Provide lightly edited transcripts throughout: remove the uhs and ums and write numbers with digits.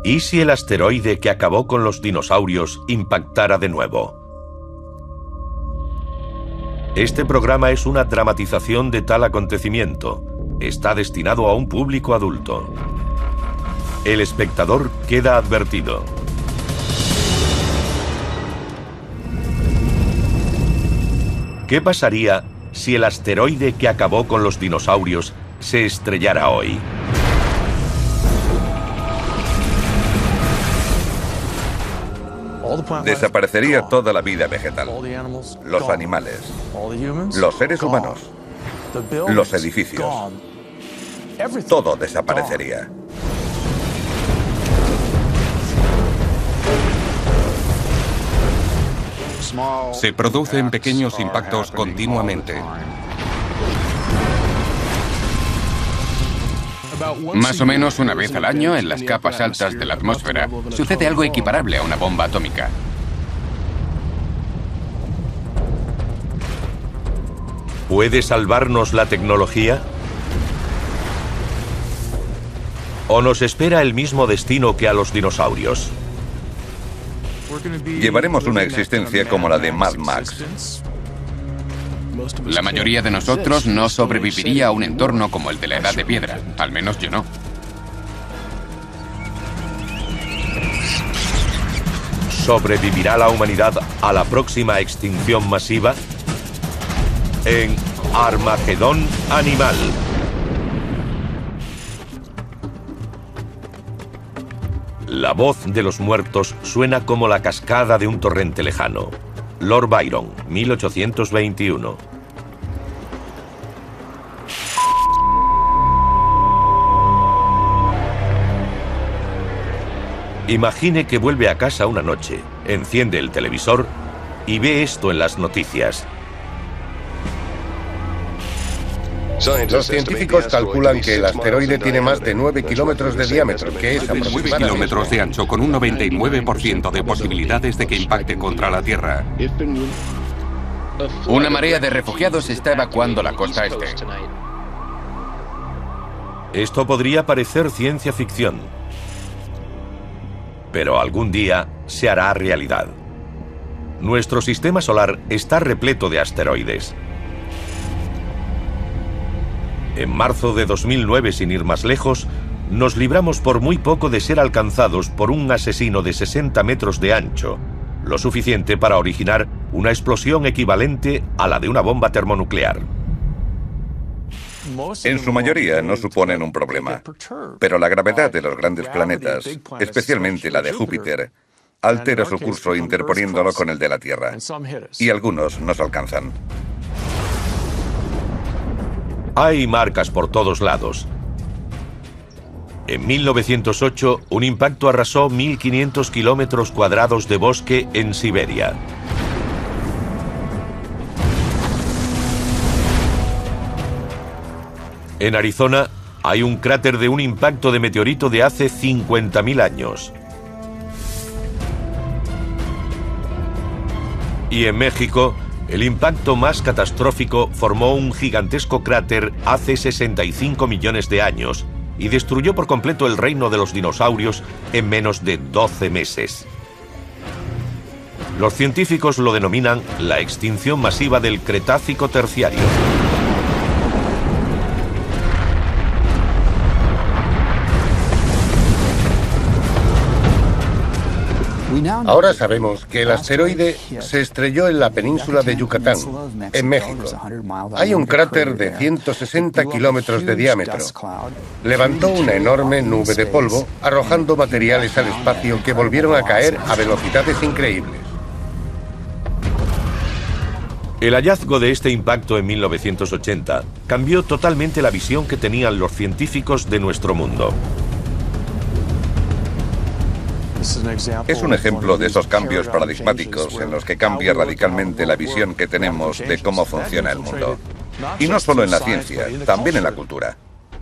¿Y si el asteroide que acabó con los dinosaurios impactara de nuevo? Este programa es una dramatización de tal acontecimiento. Está destinado a un público adulto. El espectador queda advertido. ¿Qué pasaría si el asteroide que acabó con los dinosaurios se estrellara hoy? Desaparecería toda la vida vegetal, los animales, los seres humanos, los edificios. Todo desaparecería. Se producen pequeños impactos continuamente. Más o menos una vez al año, en las capas altas de la atmósfera, sucede algo equiparable a una bomba atómica. ¿Puede salvarnos la tecnología? ¿O nos espera el mismo destino que a los dinosaurios? Llevaremos una existencia como la de Mad Max. La mayoría de nosotros no sobreviviría a un entorno como el de la Edad de Piedra. Al menos yo no. ¿Sobrevivirá la humanidad a la próxima extinción masiva? En Armagedón Animal. La voz de los muertos suena como la cascada de un torrente lejano. Lord Byron, 1821. Imagine que vuelve a casa una noche, enciende el televisor y ve esto en las noticias. Los científicos calculan que el asteroide tiene más de 9 kilómetros de diámetro, que es 9 aproximadamente kilómetros de ancho, con un 99% de posibilidades de que impacte contra la Tierra. Una marea de refugiados está evacuando la costa este. Esto podría parecer ciencia ficción, pero algún día se hará realidad. Nuestro sistema solar está repleto de asteroides. En marzo de 2009, sin ir más lejos, nos libramos por muy poco de ser alcanzados por un asesino de 60 metros de ancho, lo suficiente para originar una explosión equivalente a la de una bomba termonuclear. En su mayoría no suponen un problema, pero la gravedad de los grandes planetas, especialmente la de Júpiter, altera su curso interponiéndolo con el de la Tierra, y algunos nos alcanzan. Hay marcas por todos lados. En 1908, un impacto arrasó 1.500 kilómetros cuadrados de bosque en Siberia. En Arizona, hay un cráter de un impacto de meteorito de hace 50.000 años. Y en México, el impacto más catastrófico formó un gigantesco cráter hace 65 millones de años y destruyó por completo el reino de los dinosaurios en menos de 12 meses. Los científicos lo denominan la extinción masiva del Cretácico terciario. Ahora sabemos que el asteroide se estrelló en la península de Yucatán, en México. Hay un cráter de 160 kilómetros de diámetro. Levantó una enorme nube de polvo, arrojando materiales al espacio que volvieron a caer a velocidades increíbles. El hallazgo de este impacto en 1980 cambió totalmente la visión que tenían los científicos de nuestro mundo. Es un ejemplo de esos cambios paradigmáticos en los que cambia radicalmente la visión que tenemos de cómo funciona el mundo. Y no solo en la ciencia, también en la cultura.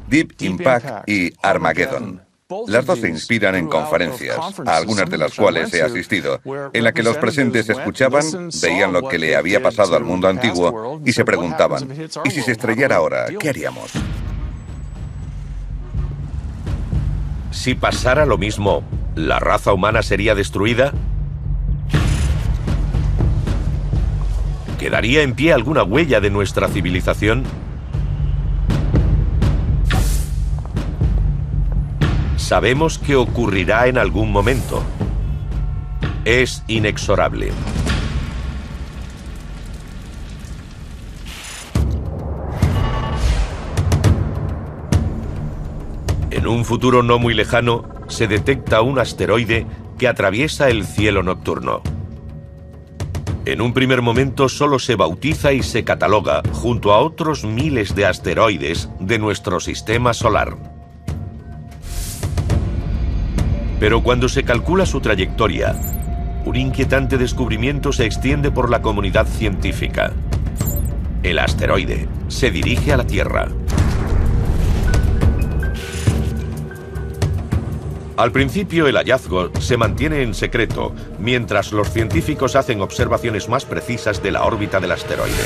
Deep Impact y Armageddon. Las dos se inspiran en conferencias, a algunas de las cuales he asistido, en la que los presentes escuchaban, veían lo que le había pasado al mundo antiguo y se preguntaban, ¿y si se estrellara ahora, qué haríamos? Si pasara lo mismo, ¿la raza humana sería destruida? ¿Quedaría en pie alguna huella de nuestra civilización? Sabemos que ocurrirá en algún momento. Es inexorable. En un futuro no muy lejano, se detecta un asteroide que atraviesa el cielo nocturno. En un primer momento solo se bautiza y se cataloga junto a otros miles de asteroides de nuestro sistema solar. Pero cuando se calcula su trayectoria, un inquietante descubrimiento se extiende por la comunidad científica. El asteroide se dirige a la Tierra. Al principio el hallazgo se mantiene en secreto, mientras los científicos hacen observaciones más precisas de la órbita del asteroide.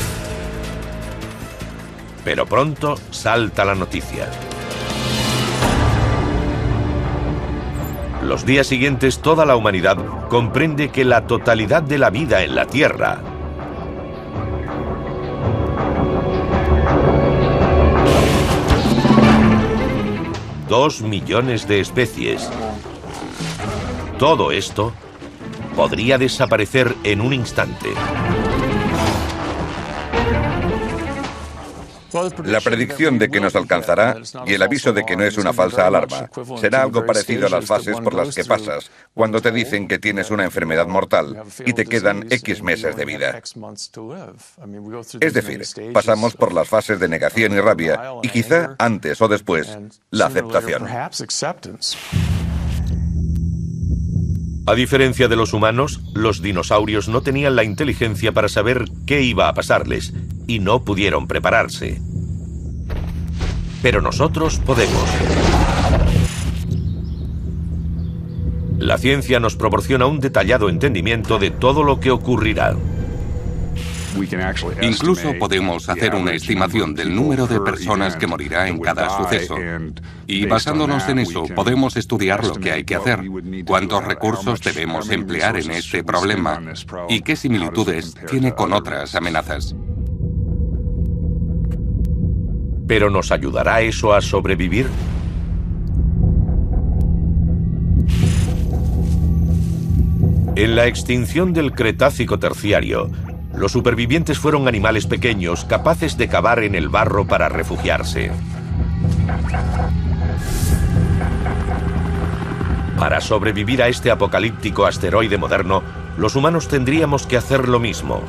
Pero pronto salta la noticia. Los días siguientes toda la humanidad comprende que la totalidad de la vida en la Tierra ...2 millones de especies. Todo esto podría desaparecer en un instante. La predicción de que nos alcanzará y el aviso de que no es una falsa alarma será algo parecido a las fases por las que pasas cuando te dicen que tienes una enfermedad mortal y te quedan X meses de vida. Es decir, pasamos por las fases de negación y rabia y quizá antes o después la aceptación. A diferencia de los humanos, los dinosaurios no tenían la inteligencia para saber qué iba a pasarles y no pudieron prepararse. Pero nosotros podemos. La ciencia nos proporciona un detallado entendimiento de todo lo que ocurrirá. Incluso podemos hacer una estimación del número de personas que morirá en cada suceso. Y basándonos en eso, podemos estudiar lo que hay que hacer, cuántos recursos debemos emplear en este problema y qué similitudes tiene con otras amenazas. ¿Pero nos ayudará eso a sobrevivir? En la extinción del Cretácico terciario, los supervivientes fueron animales pequeños capaces de cavar en el barro para refugiarse. Para sobrevivir a este apocalíptico asteroide moderno, los humanos tendríamos que hacer lo mismo.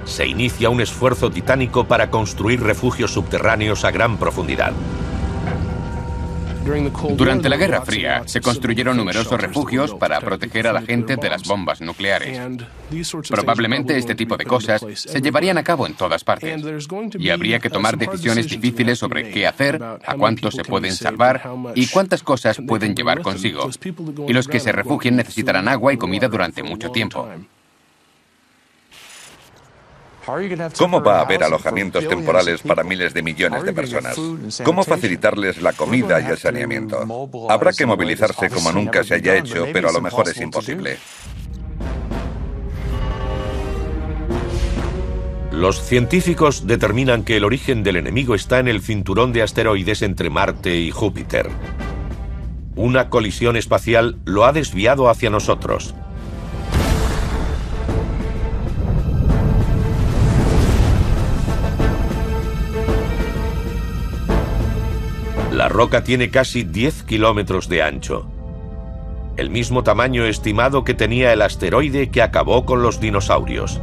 Se inicia un esfuerzo titánico para construir refugios subterráneos a gran profundidad. Durante la Guerra Fría se construyeron numerosos refugios para proteger a la gente de las bombas nucleares. Probablemente este tipo de cosas se llevarían a cabo en todas partes. Y habría que tomar decisiones difíciles sobre qué hacer, a cuántos se pueden salvar y cuántas cosas pueden llevar consigo. Y los que se refugien necesitarán agua y comida durante mucho tiempo. ¿Cómo va a haber alojamientos temporales para miles de millones de personas? ¿Cómo facilitarles la comida y el saneamiento? Habrá que movilizarse como nunca se haya hecho, pero a lo mejor es imposible. Los científicos determinan que el origen del enemigo está en el cinturón de asteroides entre Marte y Júpiter. Una colisión espacial lo ha desviado hacia nosotros. La roca tiene casi 10 kilómetros de ancho. El mismo tamaño estimado que tenía el asteroide que acabó con los dinosaurios.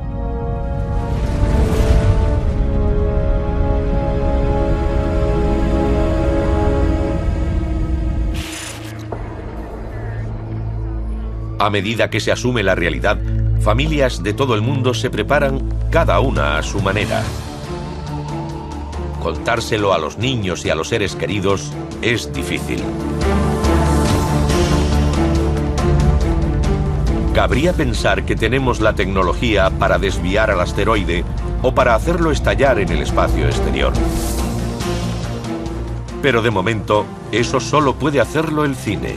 A medida que se asume la realidad, familias de todo el mundo se preparan cada una a su manera. Contárselo a los niños y a los seres queridos es difícil. Cabría pensar que tenemos la tecnología para desviar al asteroide o para hacerlo estallar en el espacio exterior. Pero de momento, eso solo puede hacerlo el cine.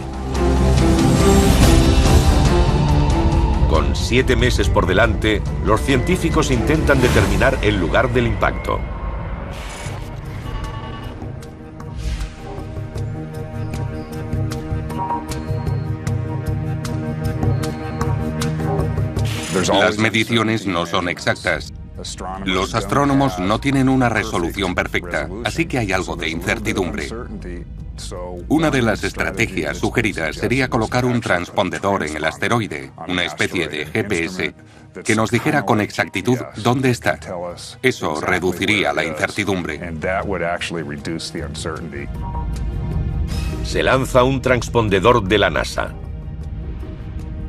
Con 7 meses por delante, los científicos intentan determinar el lugar del impacto. Las mediciones no son exactas. Los astrónomos no tienen una resolución perfecta, así que hay algo de incertidumbre. Una de las estrategias sugeridas sería colocar un transpondedor en el asteroide, una especie de GPS, que nos dijera con exactitud dónde está. Eso reduciría la incertidumbre. Se lanza un transpondedor de la NASA.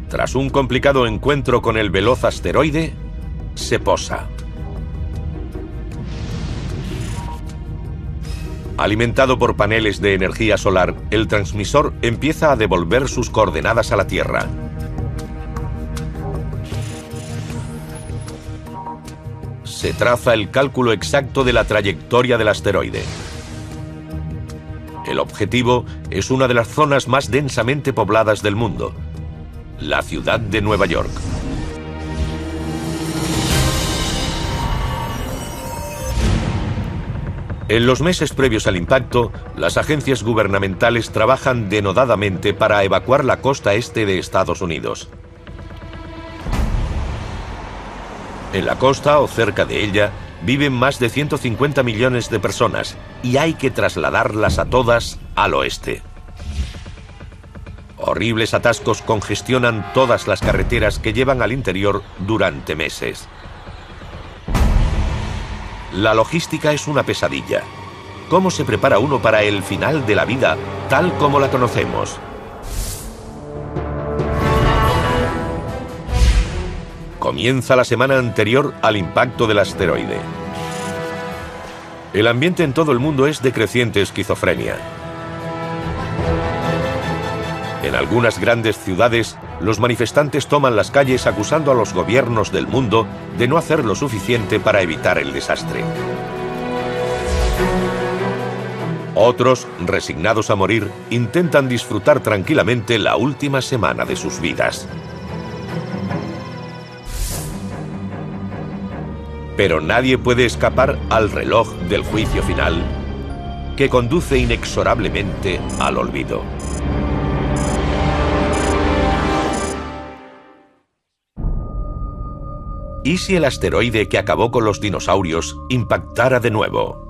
Tras un complicado encuentro con el veloz asteroide, se posa. Alimentado por paneles de energía solar, el transmisor empieza a devolver sus coordenadas a la Tierra. Se traza el cálculo exacto de la trayectoria del asteroide. El objetivo es una de las zonas más densamente pobladas del mundo, la ciudad de Nueva York. En los meses previos al impacto, las agencias gubernamentales trabajan denodadamente para evacuar la costa este de Estados Unidos. En la costa o cerca de ella viven más de 150 millones de personas y hay que trasladarlas a todas al oeste. Horribles atascos congestionan todas las carreteras que llevan al interior durante meses. La logística es una pesadilla. ¿Cómo se prepara uno para el final de la vida tal como la conocemos? Comienza la semana anterior al impacto del asteroide. El ambiente en todo el mundo es de creciente esquizofrenia. En algunas grandes ciudades, los manifestantes toman las calles acusando a los gobiernos del mundo de no hacer lo suficiente para evitar el desastre. Otros, resignados a morir, intentan disfrutar tranquilamente la última semana de sus vidas. Pero nadie puede escapar al reloj del juicio final, que conduce inexorablemente al olvido. ¿Y si el asteroide que acabó con los dinosaurios impactara de nuevo?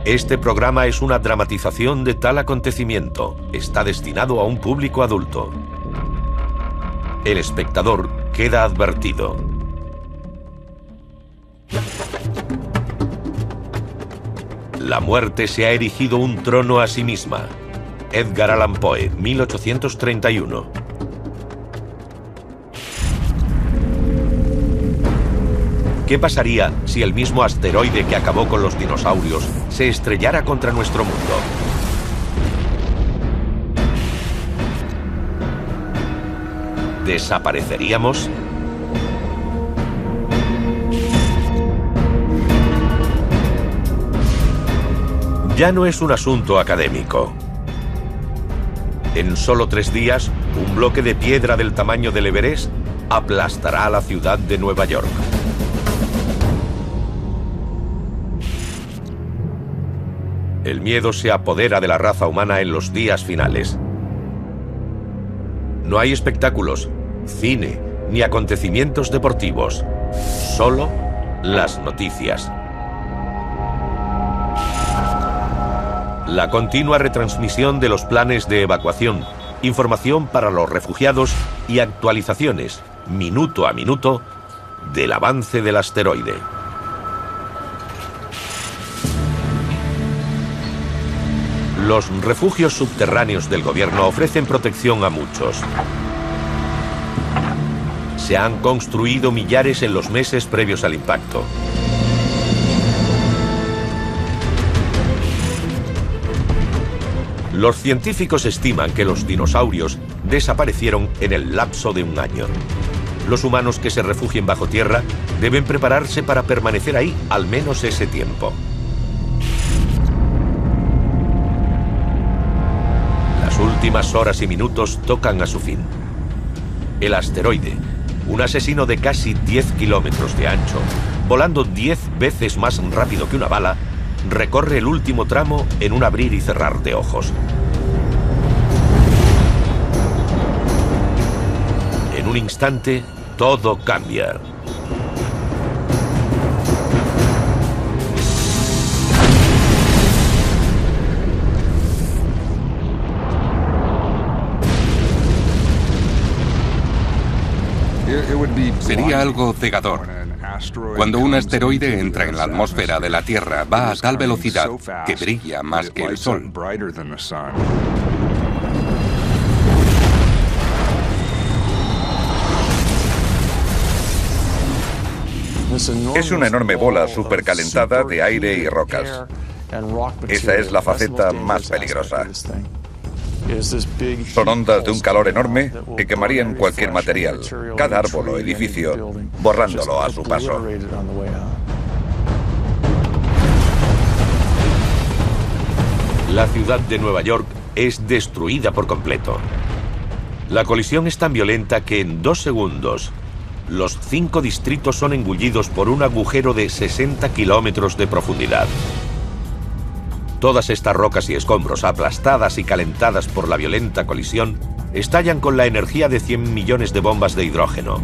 Este programa es una dramatización de tal acontecimiento. Está destinado a un público adulto. El espectador queda advertido. La muerte se ha erigido un trono a sí misma. Edgar Allan Poe, 1831. ¿Qué pasaría si el mismo asteroide que acabó con los dinosaurios se estrellara contra nuestro mundo? ¿Desapareceríamos? Ya no es un asunto académico. En solo 3 días, un bloque de piedra del tamaño del Everest aplastará a la ciudad de Nueva York. El miedo se apodera de la raza humana en los días finales. No hay espectáculos, cine, ni acontecimientos deportivos. Solo las noticias. La continua retransmisión de los planes de evacuación, información para los refugiados y actualizaciones, minuto a minuto, del avance del asteroide. Los refugios subterráneos del gobierno ofrecen protección a muchos. Se han construido millares en los meses previos al impacto. Los científicos estiman que los dinosaurios desaparecieron en el lapso de 1 año. Los humanos que se refugien bajo tierra deben prepararse para permanecer ahí al menos ese tiempo. últimas horas y minutos tocan a su fin. El asteroide, un asesino de casi 10 kilómetros de ancho, volando 10 veces más rápido que una bala, recorre el último tramo en un abrir y cerrar de ojos. En un instante, todo cambia. Sería algo cegador. Cuando un asteroide entra en la atmósfera de la Tierra, va a tal velocidad que brilla más que el Sol. Es una enorme bola supercalentada de aire y rocas. Esa es la faceta más peligrosa. Son ondas de un calor enorme que quemarían cualquier material, cada árbol o edificio, borrándolo a su paso. La ciudad de Nueva York es destruida por completo. La colisión es tan violenta que en 2 segundos los 5 distritos son engullidos por un agujero de 60 kilómetros de profundidad. Todas estas rocas y escombros, aplastadas y calentadas por la violenta colisión, estallan con la energía de 100 millones de bombas de hidrógeno.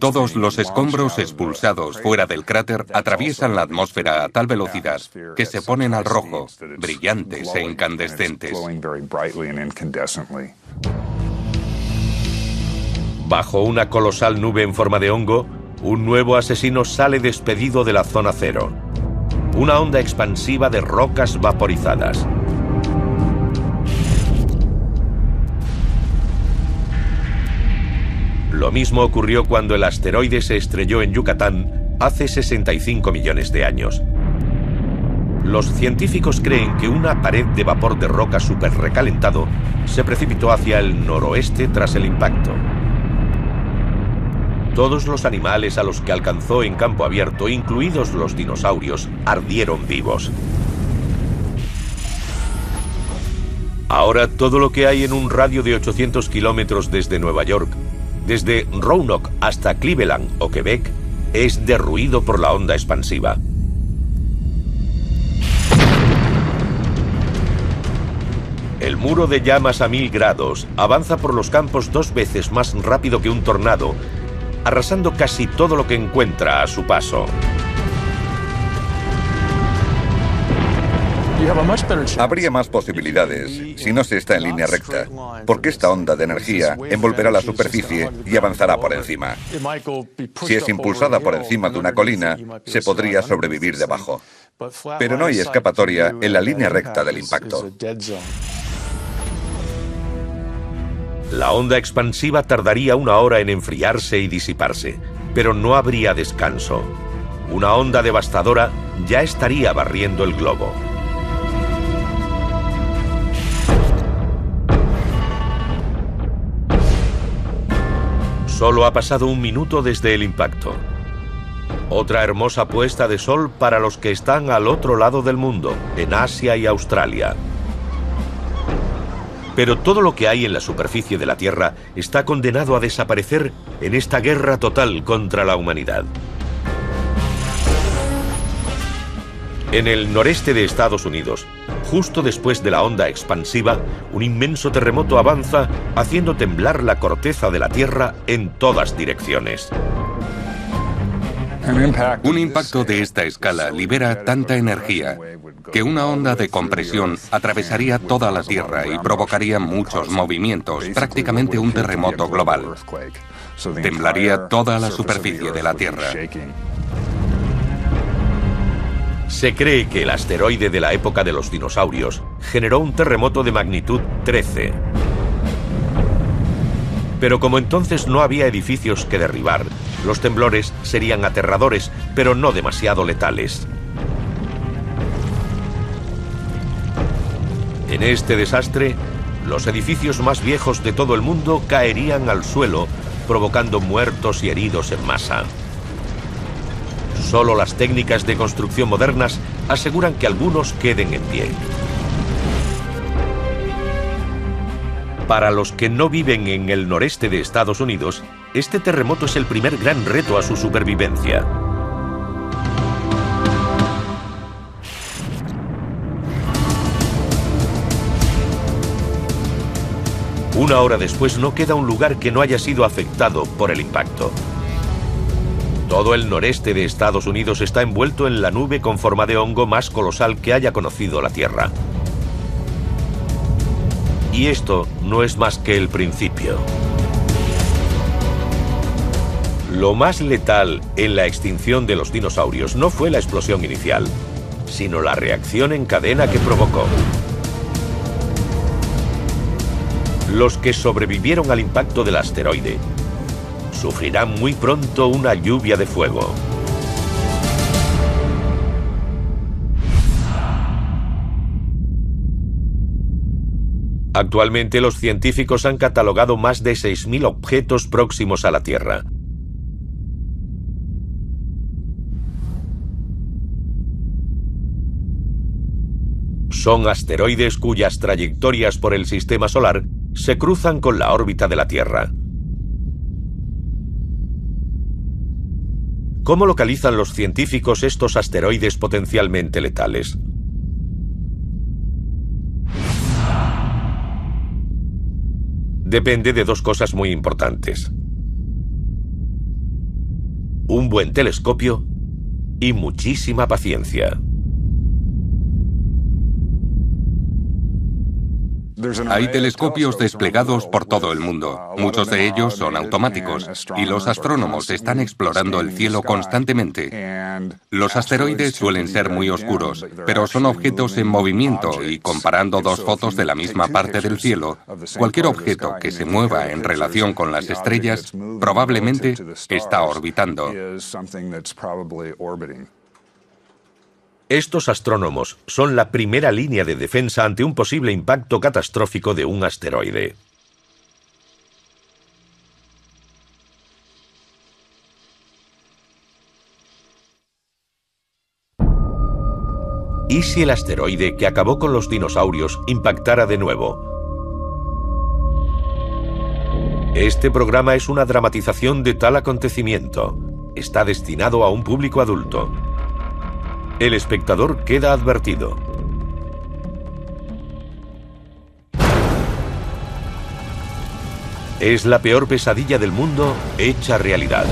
Todos los escombros expulsados fuera del cráter atraviesan la atmósfera a tal velocidad que se ponen al rojo, brillantes e incandescentes. Bajo una colosal nube en forma de hongo, un nuevo asesino sale despedido de la zona cero. Una onda expansiva de rocas vaporizadas. Lo mismo ocurrió cuando el asteroide se estrelló en Yucatán hace 65 millones de años. Los científicos creen que una pared de vapor de roca súper recalentado se precipitó hacia el noroeste tras el impacto. Todos los animales a los que alcanzó en campo abierto, incluidos los dinosaurios, ardieron vivos. Ahora todo lo que hay en un radio de 800 kilómetros desde Nueva York, desde Roanoke hasta Cleveland o Quebec, es derruido por la onda expansiva. El muro de llamas a 1000 grados avanza por los campos 2 veces más rápido que un tornado, arrasando casi todo lo que encuentra a su paso. Habría más posibilidades si no se está en línea recta, porque esta onda de energía envolverá la superficie y avanzará por encima. Si es impulsada por encima de una colina, se podría sobrevivir debajo. Pero no hay escapatoria en la línea recta del impacto. La onda expansiva tardaría 1 hora en enfriarse y disiparse, pero no habría descanso. Una onda devastadora ya estaría barriendo el globo. Solo ha pasado 1 minuto desde el impacto. Otra hermosa puesta de sol para los que están al otro lado del mundo, en Asia y Australia. Pero todo lo que hay en la superficie de la Tierra está condenado a desaparecer en esta guerra total contra la humanidad. En el noreste de Estados Unidos, justo después de la onda expansiva, un inmenso terremoto avanza haciendo temblar la corteza de la Tierra en todas direcciones. Un impacto de esta escala libera tanta energía que una onda de compresión atravesaría toda la Tierra y provocaría muchos movimientos, prácticamente un terremoto global. Temblaría toda la superficie de la Tierra. Se cree que el asteroide de la época de los dinosaurios generó un terremoto de magnitud 13. Pero como entonces no había edificios que derribar, los temblores serían aterradores, pero no demasiado letales. En este desastre, los edificios más viejos de todo el mundo caerían al suelo, provocando muertos y heridos en masa. Solo las técnicas de construcción modernas aseguran que algunos queden en pie. Para los que no viven en el noreste de Estados Unidos, este terremoto es el primer gran reto a su supervivencia. Una hora después no queda un lugar que no haya sido afectado por el impacto. Todo el noreste de Estados Unidos está envuelto en la nube con forma de hongo más colosal que haya conocido la Tierra. Y esto no es más que el principio. Lo más letal en la extinción de los dinosaurios no fue la explosión inicial, sino la reacción en cadena que provocó. Los que sobrevivieron al impacto del asteroide sufrirán muy pronto una lluvia de fuego. Actualmente los científicos han catalogado más de 6.000 objetos próximos a la Tierra. Son asteroides cuyas trayectorias por el sistema solar se cruzan con la órbita de la Tierra. ¿Cómo localizan los científicos estos asteroides potencialmente letales? Depende de dos cosas muy importantes: un buen telescopio y muchísima paciencia. Hay telescopios desplegados por todo el mundo. Muchos de ellos son automáticos y los astrónomos están explorando el cielo constantemente. Los asteroides suelen ser muy oscuros, pero son objetos en movimiento y comparando dos fotos de la misma parte del cielo, cualquier objeto que se mueva en relación con las estrellas probablemente está orbitando. Estos astrónomos son la primera línea de defensa ante un posible impacto catastrófico de un asteroide. ¿Y si el asteroide que acabó con los dinosaurios impactara de nuevo? Este programa es una dramatización de tal acontecimiento. Está destinado a un público adulto. El espectador queda advertido. Es la peor pesadilla del mundo hecha realidad.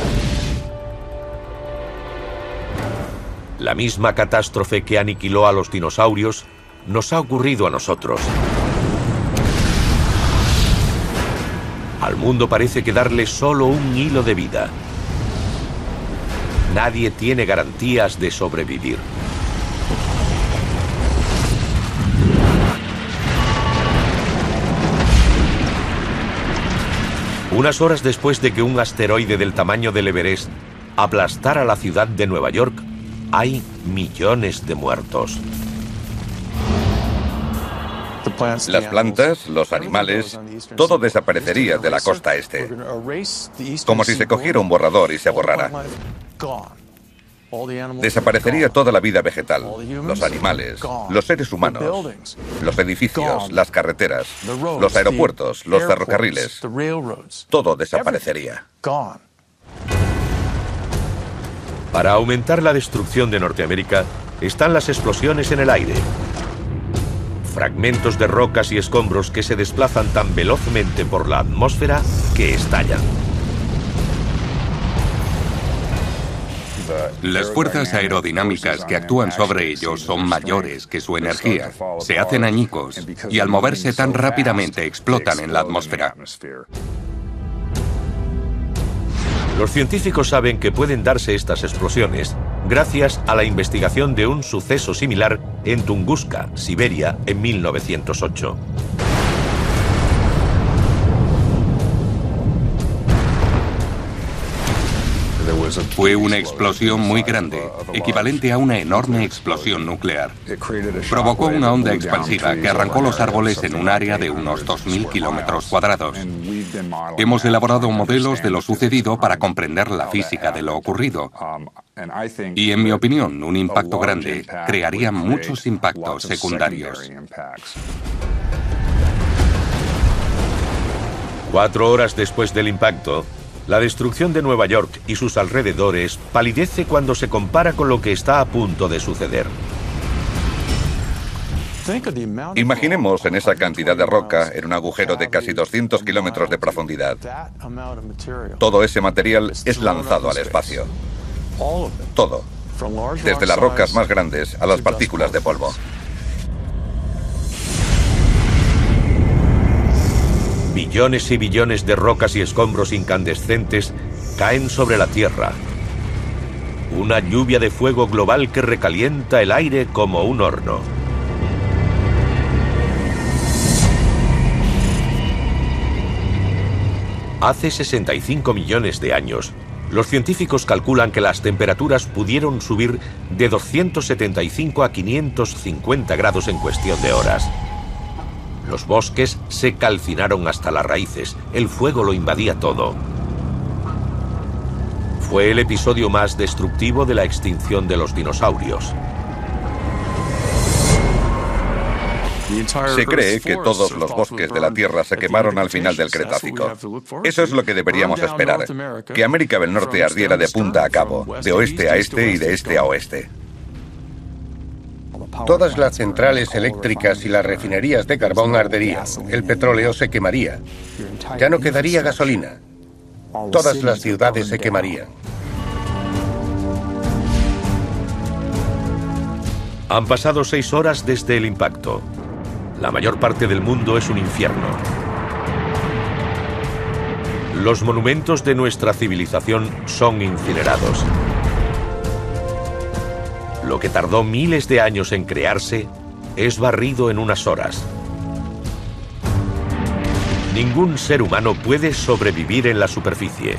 La misma catástrofe que aniquiló a los dinosaurios nos ha ocurrido a nosotros. Al mundo parece quedarle solo un hilo de vida. Nadie tiene garantías de sobrevivir. Unas horas después de que un asteroide del tamaño del Everest aplastara la ciudad de Nueva York, hay millones de muertos. Las plantas, los animales, todo desaparecería de la costa este. Como si se cogiera un borrador y se borrara. Desaparecería toda la vida vegetal, los animales, los seres humanos, los edificios, las carreteras, los aeropuertos, los ferrocarriles. Todo desaparecería. Para aumentar la destrucción de Norteamérica están las explosiones en el aire. Fragmentos de rocas y escombros que se desplazan tan velozmente por la atmósfera que estallan. Las fuerzas aerodinámicas que actúan sobre ellos son mayores que su energía. Se hacen añicos y al moverse tan rápidamente explotan en la atmósfera. Los científicos saben que pueden darse estas explosiones gracias a la investigación de un suceso similar en Tunguska, Siberia, en 1908. Fue una explosión muy grande, equivalente a una enorme explosión nuclear. Provocó una onda expansiva que arrancó los árboles en un área de unos 2.000 kilómetros cuadrados. Hemos elaborado modelos de lo sucedido para comprender la física de lo ocurrido. Y en mi opinión, un impacto grande crearía muchos impactos secundarios. 4 horas después del impacto, la destrucción de Nueva York y sus alrededores palidece cuando se compara con lo que está a punto de suceder. Imaginemos en esa cantidad de roca en un agujero de casi 200 kilómetros de profundidad. Todo ese material es lanzado al espacio. Todo. Desde las rocas más grandes a las partículas de polvo. Billones y billones de rocas y escombros incandescentes caen sobre la Tierra. Una lluvia de fuego global que recalienta el aire como un horno. Hace 65 millones de años, los científicos calculan que las temperaturas pudieron subir de 275 a 550 grados en cuestión de horas. Los bosques se calcinaron hasta las raíces, el fuego lo invadía todo. Fue el episodio más destructivo de la extinción de los dinosaurios. Se cree que todos los bosques de la Tierra se quemaron al final del Cretácico. Eso es lo que deberíamos esperar, que América del Norte ardiera de punta a cabo, de oeste a este y de este a oeste. Todas las centrales eléctricas y las refinerías de carbón arderían. El petróleo se quemaría. Ya no quedaría gasolina. Todas las ciudades se quemarían. Han pasado 6 horas desde el impacto. La mayor parte del mundo es un infierno. Los monumentos de nuestra civilización son incinerados. Lo que tardó miles de años en crearse es barrido en unas horas. Ningún ser humano puede sobrevivir en la superficie.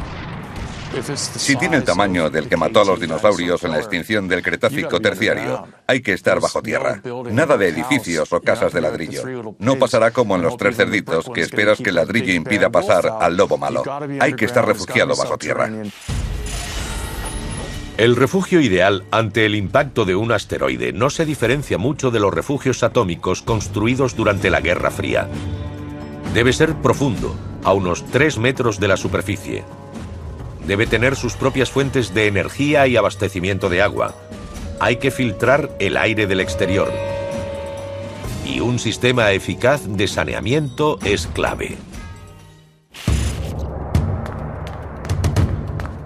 Si tiene el tamaño del que mató a los dinosaurios en la extinción del Cretácico terciario, hay que estar bajo tierra. Nada de edificios o casas de ladrillo. No pasará como en Los Tres Cerditos, que esperas que el ladrillo impida pasar al lobo malo. Hay que estar refugiado bajo tierra. El refugio ideal ante el impacto de un asteroide no se diferencia mucho de los refugios atómicos construidos durante la Guerra Fría. Debe ser profundo, a unos 3 metros de la superficie. Debe tener sus propias fuentes de energía y abastecimiento de agua. Hay que filtrar el aire del exterior. Y un sistema eficaz de saneamiento es clave.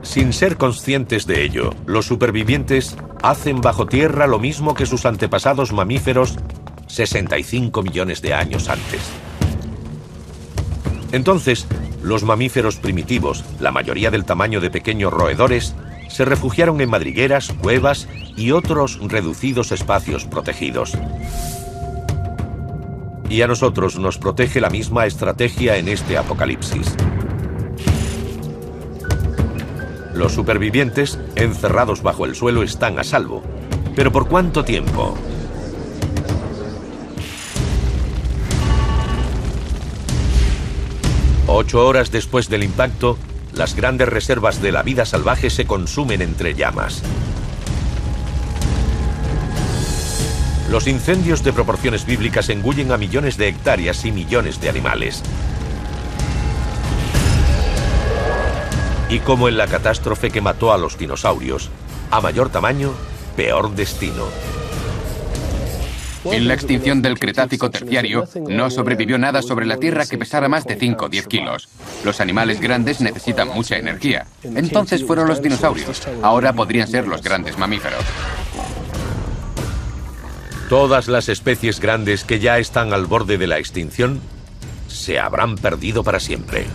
Sin ser conscientes de ello, los supervivientes hacen bajo tierra lo mismo que sus antepasados mamíferos 65 millones de años antes. Entonces, los mamíferos primitivos, la mayoría del tamaño de pequeños roedores, se refugiaron en madrigueras, cuevas y otros reducidos espacios protegidos. Y a nosotros nos protege la misma estrategia en este apocalipsis. Los supervivientes, encerrados bajo el suelo, están a salvo. ¿Pero por cuánto tiempo? Ocho horas después del impacto, las grandes reservas de la vida salvaje se consumen entre llamas. Los incendios de proporciones bíblicas engullen a millones de hectáreas y millones de animales. Y como en la catástrofe que mató a los dinosaurios, a mayor tamaño, peor destino. En la extinción del Cretácico terciario, no sobrevivió nada sobre la Tierra que pesara más de 5 o 10 kilos. Los animales grandes necesitan mucha energía. Entonces fueron los dinosaurios. Ahora podrían ser los grandes mamíferos. Todas las especies grandes que ya están al borde de la extinción se habrán perdido para siempre.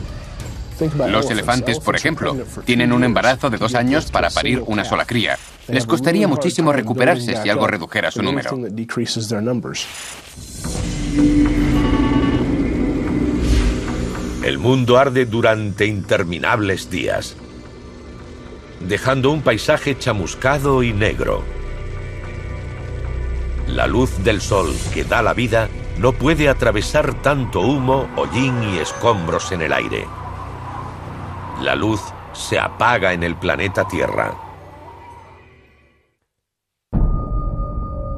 Los elefantes, por ejemplo, tienen un embarazo de 2 años para parir una sola cría. Les costaría muchísimo recuperarse si algo redujera su número. El mundo arde durante interminables días. dejando un paisaje chamuscado y negro. La luz del sol que da la vida no puede atravesar tanto humo, hollín y escombros en el aire. La luz se apaga en el planeta Tierra.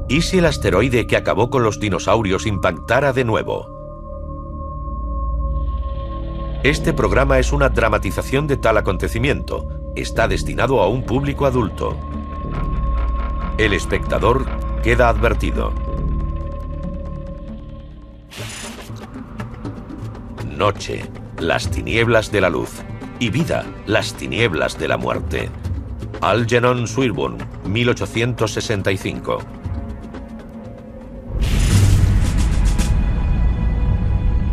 ¿Y si el asteroide que acabó con los dinosaurios impactara de nuevo? Este programa es una dramatización de tal acontecimiento. Está destinado a un público adulto. El espectador queda advertido. Noche, las tinieblas de la luz. Y vida, las tinieblas de la muerte. Algernon Swinburne, 1865.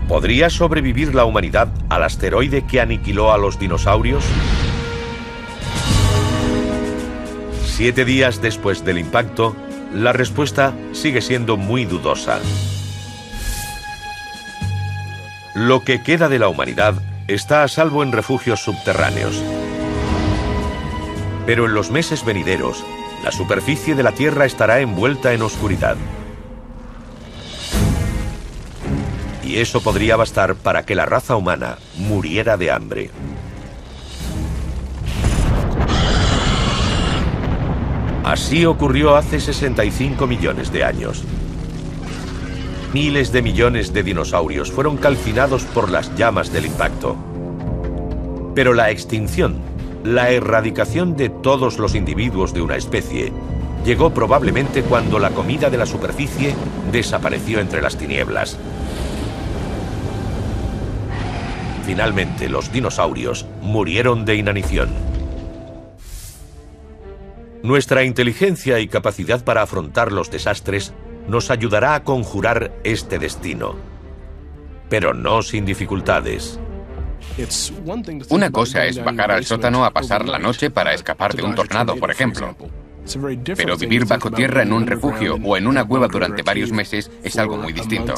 ¿Podría sobrevivir la humanidad al asteroide que aniquiló a los dinosaurios? 7 días después del impacto, la respuesta sigue siendo muy dudosa. Lo que queda de la humanidad está a salvo en refugios subterráneos. Pero en los meses venideros, la superficie de la Tierra estará envuelta en oscuridad. Y eso podría bastar para que la raza humana muriera de hambre. Así ocurrió hace 65 millones de años. Miles de millones de dinosaurios fueron calcinados por las llamas del impacto. Pero la extinción, la erradicación de todos los individuos de una especie, llegó probablemente cuando la comida de la superficie desapareció entre las tinieblas. Finalmente, los dinosaurios murieron de inanición. Nuestra inteligencia y capacidad para afrontar los desastres nos ayudará a conjurar este destino, pero no sin dificultades. Una cosa es bajar al sótano a pasar la noche para escapar de un tornado, por ejemplo. Pero vivir bajo tierra en un refugio o en una cueva durante varios meses es algo muy distinto.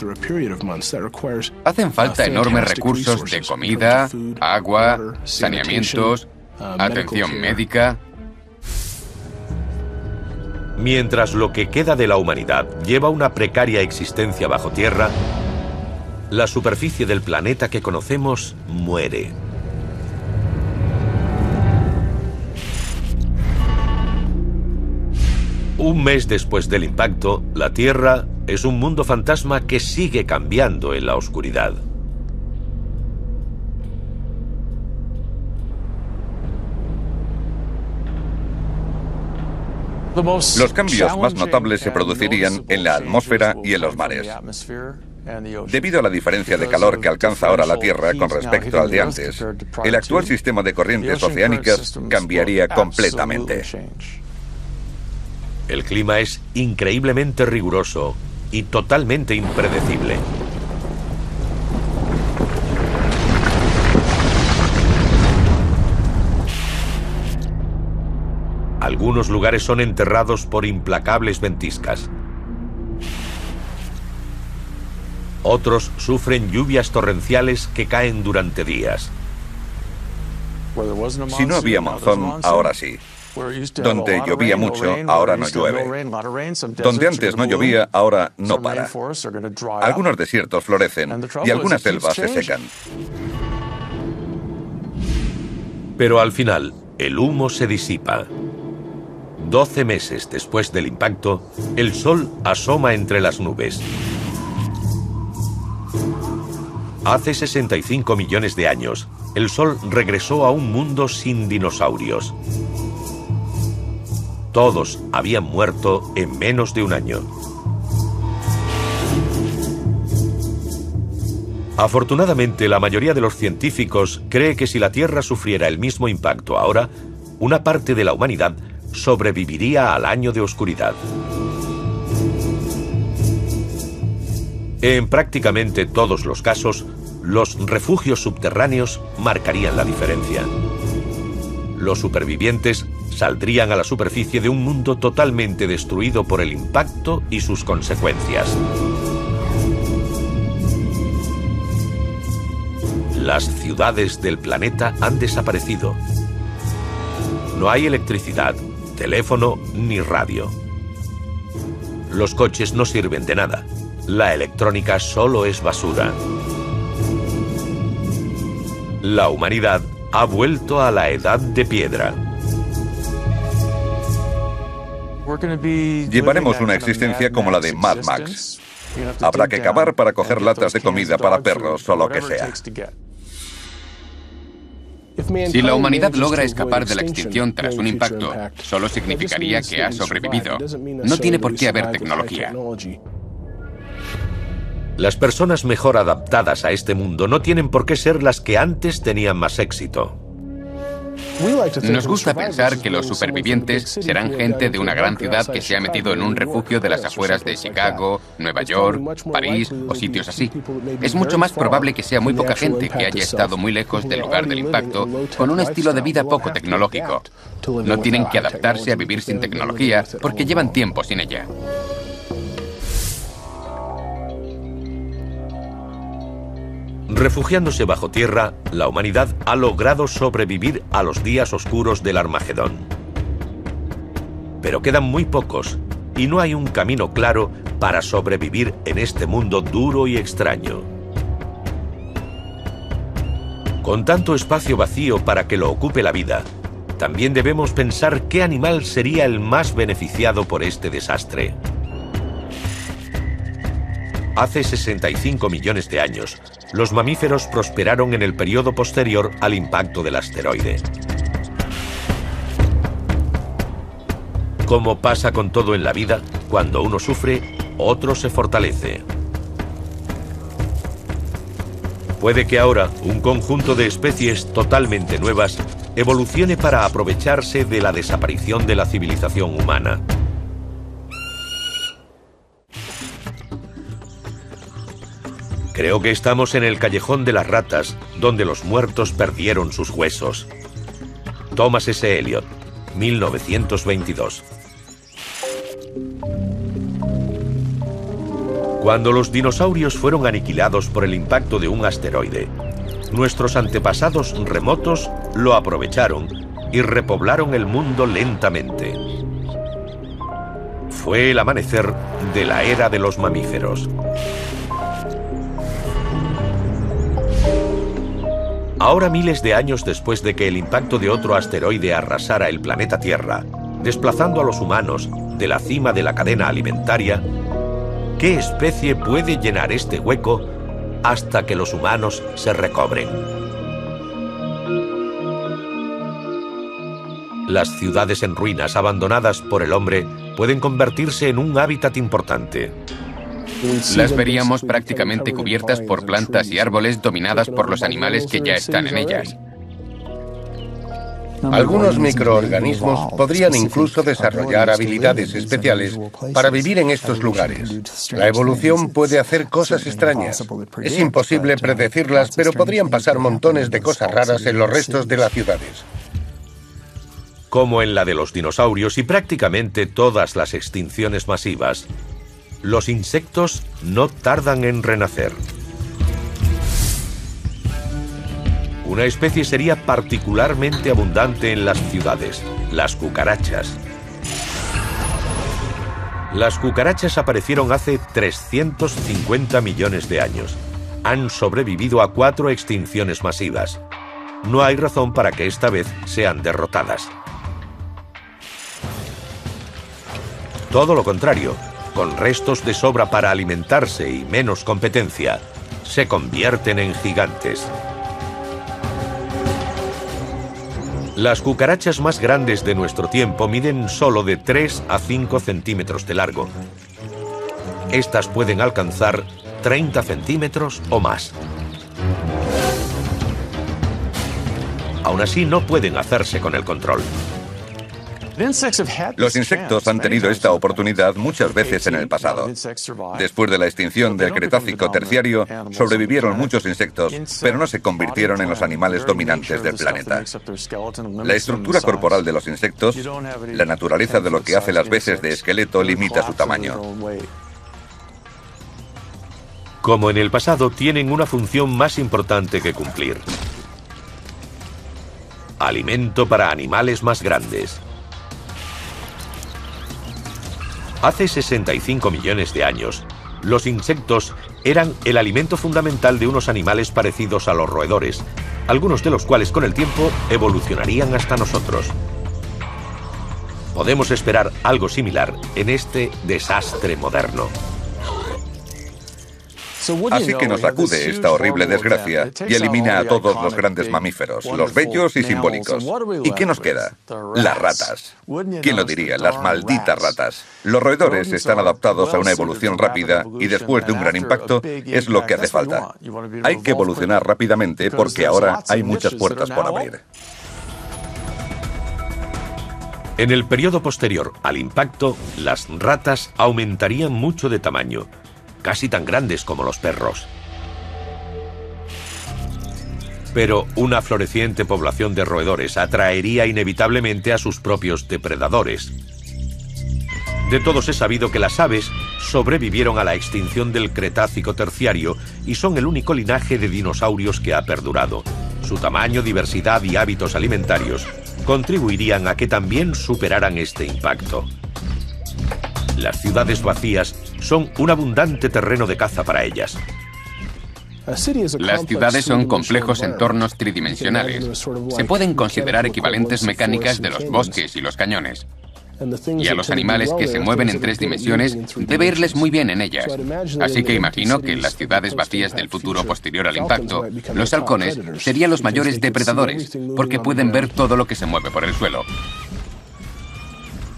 Hacen falta enormes recursos de comida, agua, saneamientos, atención médica. Mientras lo que queda de la humanidad lleva una precaria existencia bajo tierra, la superficie del planeta que conocemos muere. Un mes después del impacto, la Tierra es un mundo fantasma que sigue cambiando en la oscuridad. Los cambios más notables se producirían en la atmósfera y en los mares. Debido a la diferencia de calor que alcanza ahora la Tierra con respecto al de antes, el actual sistema de corrientes oceánicas cambiaría completamente. El clima es increíblemente riguroso y totalmente impredecible. Algunos lugares son enterrados por implacables ventiscas. Otros sufren lluvias torrenciales que caen durante días. Si no había monzón, ahora sí. Donde llovía mucho, ahora no llueve. Donde antes no llovía, ahora no para. Algunos desiertos florecen y algunas selvas se secan. Pero al final, el humo se disipa. 12 meses después del impacto, el Sol asoma entre las nubes. Hace 65 millones de años, el Sol regresó a un mundo sin dinosaurios. Todos habían muerto en menos de un año. Afortunadamente, la mayoría de los científicos cree que si la Tierra sufriera el mismo impacto ahora, una parte de la humanidad sobreviviría al año de oscuridad. En prácticamente todos los casos, los refugios subterráneos marcarían la diferencia. Los supervivientes saldrían a la superficie de un mundo totalmente destruido por el impacto y sus consecuencias. Las ciudades del planeta han desaparecido. No hay electricidad, teléfono ni radio. Los coches no sirven de nada. La electrónica solo es basura. La humanidad ha vuelto a la edad de piedra. Llevaremos una existencia como la de Mad Max. Habrá que cavar para coger latas de comida para perros o lo que sea. Si la humanidad logra escapar de la extinción tras un impacto, solo significaría que ha sobrevivido. No tiene por qué haber tecnología. Las personas mejor adaptadas a este mundo no tienen por qué ser las que antes tenían más éxito. Nos gusta pensar que los supervivientes serán gente de una gran ciudad que se ha metido en un refugio de las afueras de Chicago, Nueva York, París o sitios así. Es mucho más probable que sea muy poca gente que haya estado muy lejos del lugar del impacto, con un estilo de vida poco tecnológico. No tienen que adaptarse a vivir sin tecnología porque llevan tiempo sin ella. Refugiándose bajo tierra, la humanidad ha logrado sobrevivir a los días oscuros del Armagedón. Pero quedan muy pocos y no hay un camino claro para sobrevivir en este mundo duro y extraño. Con tanto espacio vacío para que lo ocupe la vida, también debemos pensar qué animal sería el más beneficiado por este desastre. Hace 65 millones de años, los mamíferos prosperaron en el periodo posterior al impacto del asteroide. Como pasa con todo en la vida, cuando uno sufre, otro se fortalece. Puede que ahora un conjunto de especies totalmente nuevas evolucione para aprovecharse de la desaparición de la civilización humana. Creo que estamos en el callejón de las ratas, donde los muertos perdieron sus huesos. Thomas S. Eliot, 1922. Cuando los dinosaurios fueron aniquilados por el impacto de un asteroide, nuestros antepasados remotos lo aprovecharon y repoblaron el mundo lentamente. Fue el amanecer de la era de los mamíferos. Ahora, miles de años después de que el impacto de otro asteroide arrasara el planeta Tierra, desplazando a los humanos de la cima de la cadena alimentaria, ¿qué especie puede llenar este hueco hasta que los humanos se recobren? Las ciudades en ruinas abandonadas por el hombre pueden convertirse en un hábitat importante. Las veríamos prácticamente cubiertas por plantas y árboles dominadas por los animales que ya están en ellas. Algunos microorganismos podrían incluso desarrollar habilidades especiales para vivir en estos lugares. La evolución puede hacer cosas extrañas. Es imposible predecirlas, pero podrían pasar montones de cosas raras en los restos de las ciudades. Como en la de los dinosaurios y prácticamente todas las extinciones masivas, los insectos no tardan en renacer. Una especie sería particularmente abundante en las ciudades: las cucarachas. Las cucarachas aparecieron hace 350 millones de años. Han sobrevivido a 4 extinciones masivas. No hay razón para que esta vez sean derrotadas. Todo lo contrario. Con restos de sobra para alimentarse y menos competencia, se convierten en gigantes. Las cucarachas más grandes de nuestro tiempo miden solo de 3 a 5 centímetros de largo. Estas pueden alcanzar 30 centímetros o más. Aún así, no pueden hacerse con el control. Los insectos han tenido esta oportunidad muchas veces en el pasado. Después de la extinción del Cretácico terciario, sobrevivieron muchos insectos, pero no se convirtieron en los animales dominantes del planeta. La estructura corporal de los insectos, la naturaleza de lo que hace las veces de esqueleto, limita su tamaño. Como en el pasado, tienen una función más importante que cumplir. alimento para animales más grandes. Hace 65 millones de años, los insectos eran el alimento fundamental de unos animales parecidos a los roedores, algunos de los cuales con el tiempo evolucionarían hasta nosotros. Podemos esperar algo similar en este desastre moderno. Así que nos sacude esta horrible desgracia y elimina a todos los grandes mamíferos, los bellos y simbólicos. ¿Y qué nos queda? Las ratas. ¿Quién lo diría? Las malditas ratas. Los roedores están adaptados a una evolución rápida y después de un gran impacto es lo que hace falta. Hay que evolucionar rápidamente porque ahora hay muchas puertas por abrir. En el periodo posterior al impacto, las ratas aumentarían mucho de tamaño, casi tan grandes como los perros. Pero una floreciente población de roedores atraería inevitablemente a sus propios depredadores. De todos es sabido que las aves sobrevivieron a la extinción del Cretácico terciario y son el único linaje de dinosaurios que ha perdurado. Su tamaño, diversidad y hábitos alimentarios contribuirían a que también superaran este impacto. Las ciudades vacías son un abundante terreno de caza para ellas. Las ciudades son complejos entornos tridimensionales. Se pueden considerar equivalentes mecánicas de los bosques y los cañones. Y a los animales que se mueven en 3 dimensiones debe irles muy bien en ellas. Así que imagino que en las ciudades vacías del futuro posterior al impacto, los halcones serían los mayores depredadores, porque pueden ver todo lo que se mueve por el suelo.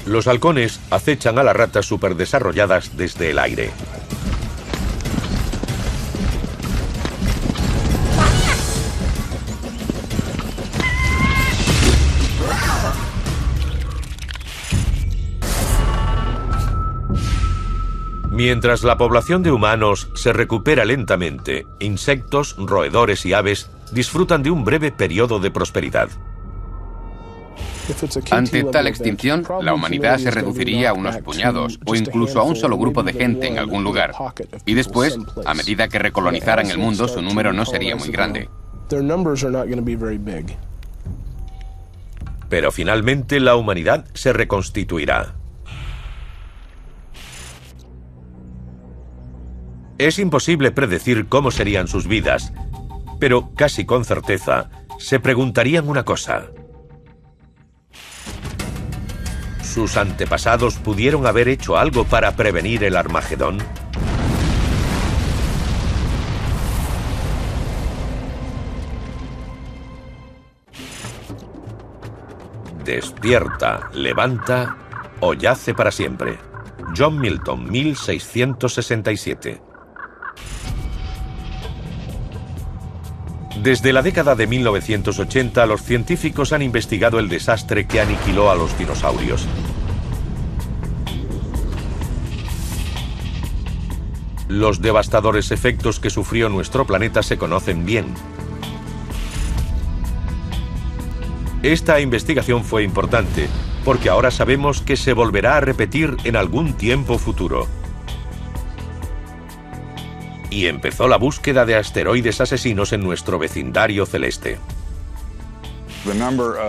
Los halcones acechan a las ratas superdesarrolladas desde el aire. Mientras la población de humanos se recupera lentamente, insectos, roedores y aves disfrutan de un breve periodo de prosperidad. Ante tal extinción, la humanidad se reduciría a unos puñados o incluso a un solo grupo de gente en algún lugar. Y después, a medida que recolonizaran el mundo, su número no sería muy grande. Pero finalmente la humanidad se reconstituirá. Es imposible predecir cómo serían sus vidas, pero casi con certeza se preguntarían una cosa. ¿Sus antepasados pudieron haber hecho algo para prevenir el Armagedón? Despierta, levanta o yace para siempre. John Milton, 1667. Desde la década de 1980, los científicos han investigado el desastre que aniquiló a los dinosaurios. Los devastadores efectos que sufrió nuestro planeta se conocen bien. Esta investigación fue importante, porque ahora sabemos que se volverá a repetir en algún tiempo futuro. Y empezó la búsqueda de asteroides asesinos en nuestro vecindario celeste.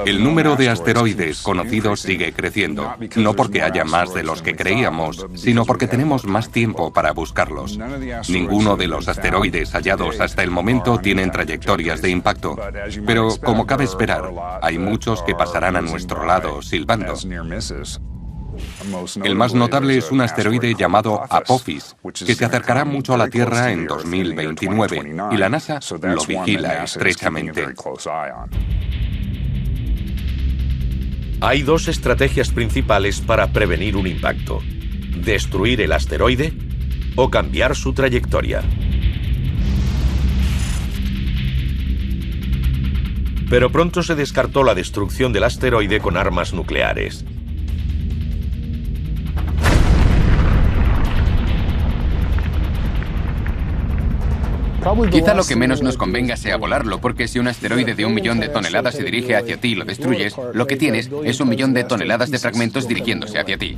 El número de asteroides conocidos sigue creciendo, no porque haya más de los que creíamos, sino porque tenemos más tiempo para buscarlos. Ninguno de los asteroides hallados hasta el momento tienen trayectorias de impacto, pero como cabe esperar, hay muchos que pasarán a nuestro lado silbando. El más notable es un asteroide llamado Apophis, que se acercará mucho a la Tierra en 2029, y la NASA lo vigila estrechamente. Hay 2 estrategias principales para prevenir un impacto: destruir el asteroide o cambiar su trayectoria. Pero pronto se descartó la destrucción del asteroide con armas nucleares. Quizá lo que menos nos convenga sea volarlo, porque si un asteroide de 1 millón de toneladas se dirige hacia ti y lo destruyes, lo que tienes es 1 millón de toneladas de fragmentos dirigiéndose hacia ti.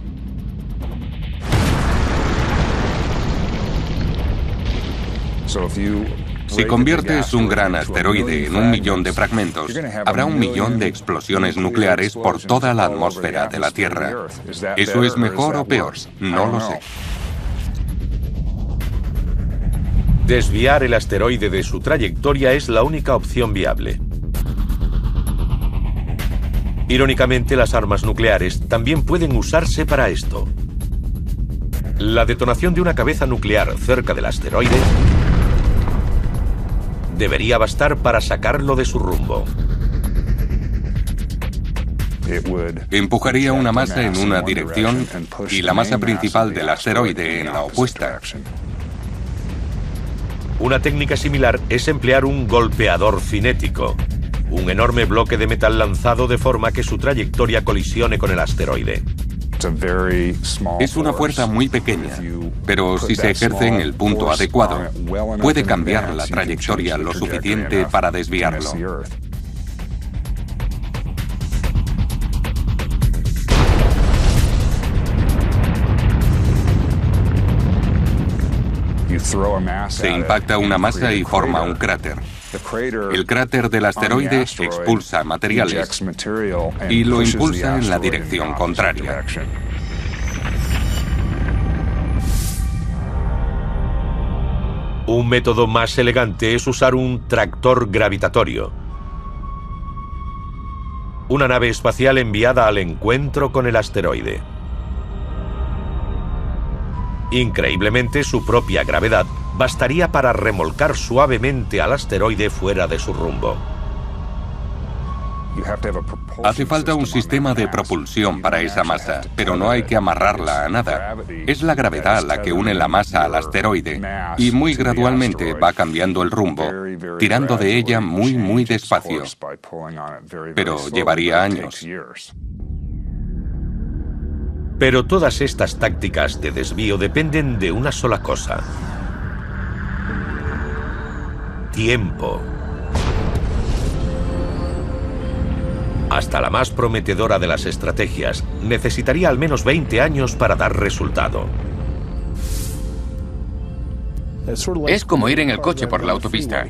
Si conviertes un gran asteroide en 1 millón de fragmentos, habrá 1 millón de explosiones nucleares por toda la atmósfera de la Tierra. ¿Eso es mejor o peor? No lo sé. Desviar el asteroide de su trayectoria es la única opción viable. Irónicamente, las armas nucleares también pueden usarse para esto. La detonación de una cabeza nuclear cerca del asteroide debería bastar para sacarlo de su rumbo. Empujaría una masa en una dirección y la masa principal del asteroide en la opuesta. Una técnica similar es emplear un golpeador cinético, un enorme bloque de metal lanzado de forma que su trayectoria colisione con el asteroide. Es una fuerza muy pequeña, pero si se ejerce en el punto adecuado, puede cambiar la trayectoria lo suficiente para desviarlo. Se impacta una masa y forma un cráter. El cráter del asteroide expulsa materiales y lo impulsa en la dirección contraria. Un método más elegante es usar un tractor gravitatorio. Una nave espacial enviada al encuentro con el asteroide. Increíblemente, su propia gravedad bastaría para remolcar suavemente al asteroide fuera de su rumbo. Hace falta un sistema de propulsión para esa masa, pero no hay que amarrarla a nada. Es la gravedad la que une la masa al asteroide y muy gradualmente va cambiando el rumbo, tirando de ella muy despacio. Pero llevaría años. Pero todas estas tácticas de desvío dependen de una sola cosa: tiempo. Hasta la más prometedora de las estrategias necesitaría al menos 20 años para dar resultado. Es como ir en el coche por la autopista.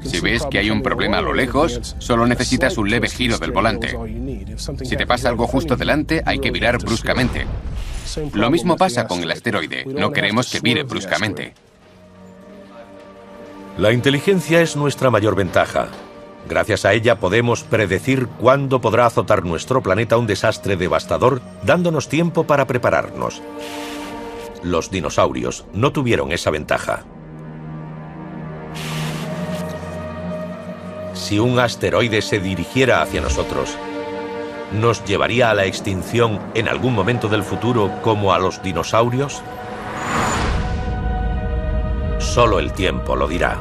Si ves que hay un problema a lo lejos, solo necesitas un leve giro del volante. Si te pasa algo justo delante, hay que virar bruscamente. Lo mismo pasa con el asteroide. No queremos que vire bruscamente. La inteligencia es nuestra mayor ventaja. Gracias a ella podemos predecir cuándo podrá azotar nuestro planeta un desastre devastador, dándonos tiempo para prepararnos. Los dinosaurios no tuvieron esa ventaja. Si un asteroide se dirigiera hacia nosotros, ¿nos llevaría a la extinción en algún momento del futuro como a los dinosaurios? Solo el tiempo lo dirá.